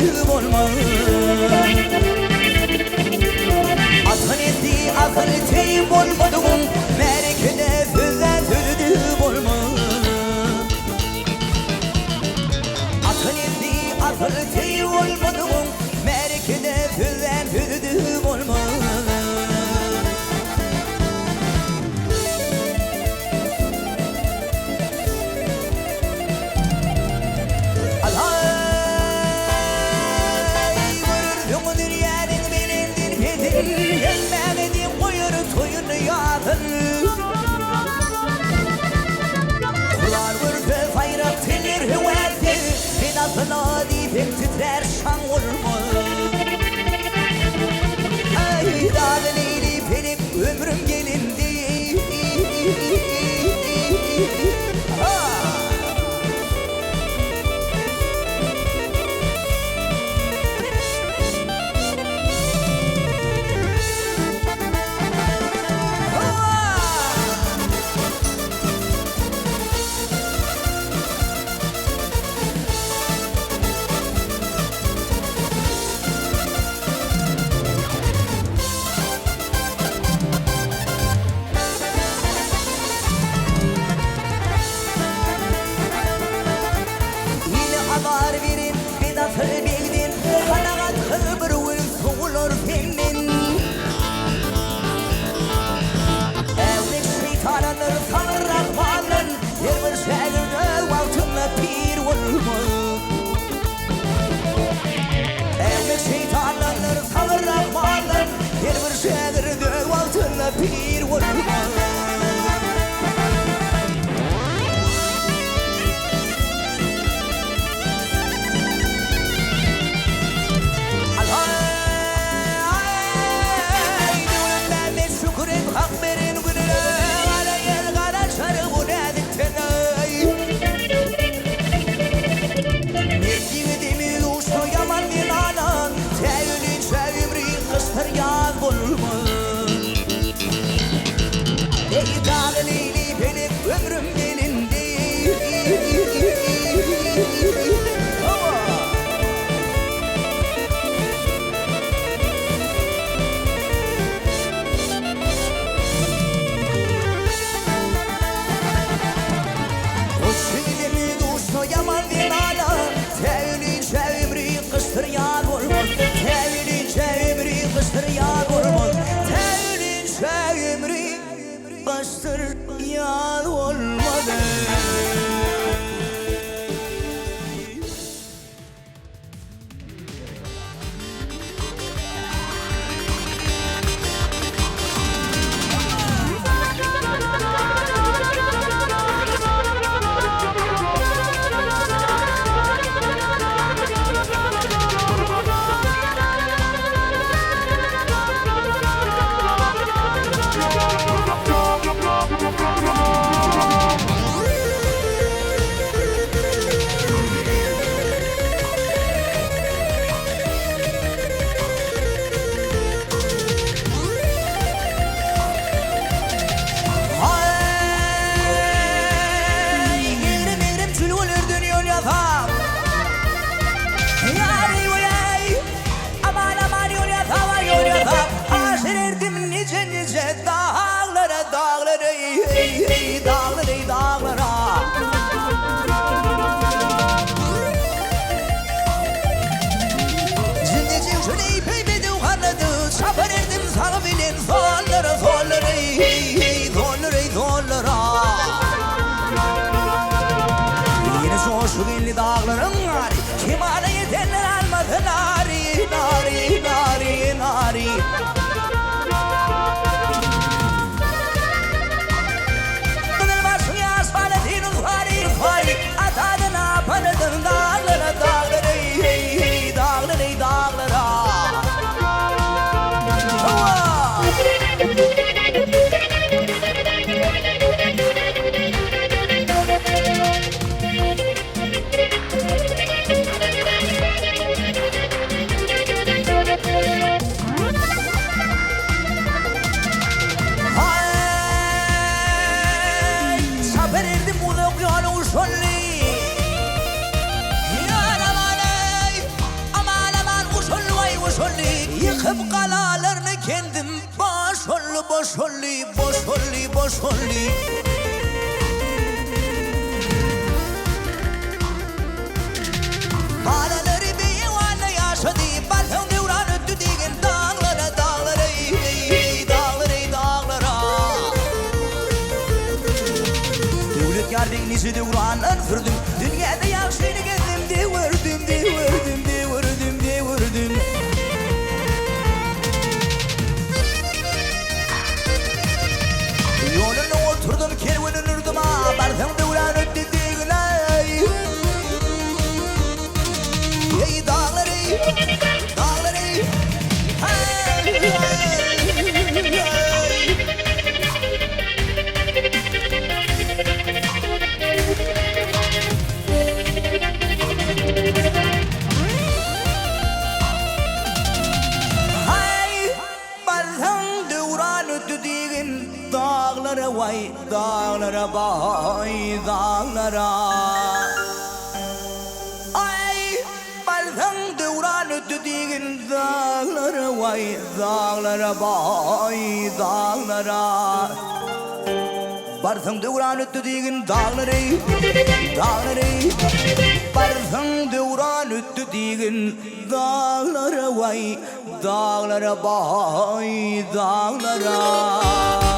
dövdüğüm olmaz. Atın etti akıl teyim olmadım, merkede söze dövdüğüm olmaz. Atın etti akıl teyim olmadım, merkede söze dövdüğüm olmaz. Gelmemedim koyur toyunu yadın. Kular vurdu bayrak telir hüveti, binasına dipek titrer şan olmaz. Ay dağın eğri benim ömrüm gelindi. Avar verin, bidatı bildin, kanaat kılbır ul soğulur filmin. Evlik şeytanınır sanırak bağlın, yer bir şehirde altınla pir olmaz. Evlik şeytanınır sanırak bağlın, yer bir şehirde altınla pir olmaz. Ömrüm gelindi. O şimdi dostu yaman bir ana, tevlince ömrü kıstır yar olmaz. Tevlince ömrü kıstır yar olmaz. Tevlince ömrü kıstır yar olmadı. Şu belli dağların nari, kimane yetenler almadı nari, nari, nari, nari. Kızıl başın asfaltinin fari, fari, atadına panadın dağlara, dağlara, dağlara, dağlara. kendim başarılı başarılı Halaları bir yuvarla yaşadı Balkon devran öttü diyen dağlara dağlara Devlet yardın nisi devranın fırdım Dünyada yaşını gezdim devirdim Yoluna oturdum kervanın ırdıma Balkon devran öttü diyen Ey dağları Hay balhan devran öttü diyen dağlara vay dağlara bay dağlara Balhan devran öttü diyen dağlara vay dağlara bay dağlara Balhan devran öttü diyen dağlara Balhan devran öttü diyen dağlara vay dağlara bay dağlara